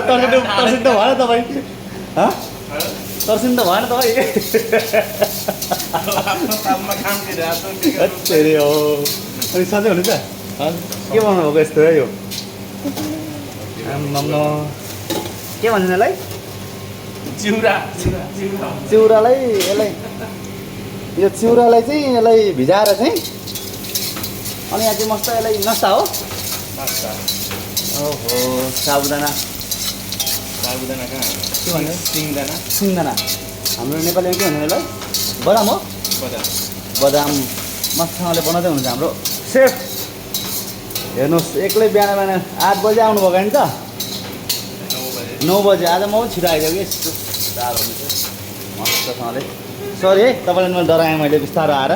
तर्सिन त भएन तपाईँ तर्सिन त भएन तपाईँ तेरे हो अनि सधैँ हुनुहुन्छ के बनाउनु भएको यस्तो है यो के भन्छ यसलाई चिउरालाई यसलाई यो चिउरालाई चाहिँ यसलाई भिजाएर चाहिँ अनि यहाँ चाहिँ मस्त यसलाई नस्ता हो ओहो साबुदाना के भन्नु सिङ्गदाना हाम्रो नेपालीमा के भन्नु यसलाई बदाम हो बदाम मस्तसँगले बनाउँदै हुनुहुन्छ हाम्रो सेफ हेर्नुहोस् एक्लै बिहान 8 बजे आउनुभएको नि त 9 बजे आज म पनि छिटो आइदिएको कि यस्तो साह्रो हुन्छ मस्तसँगले सरी है तपाईँलाई मैले डराएँ मैले बिस्तारो आएर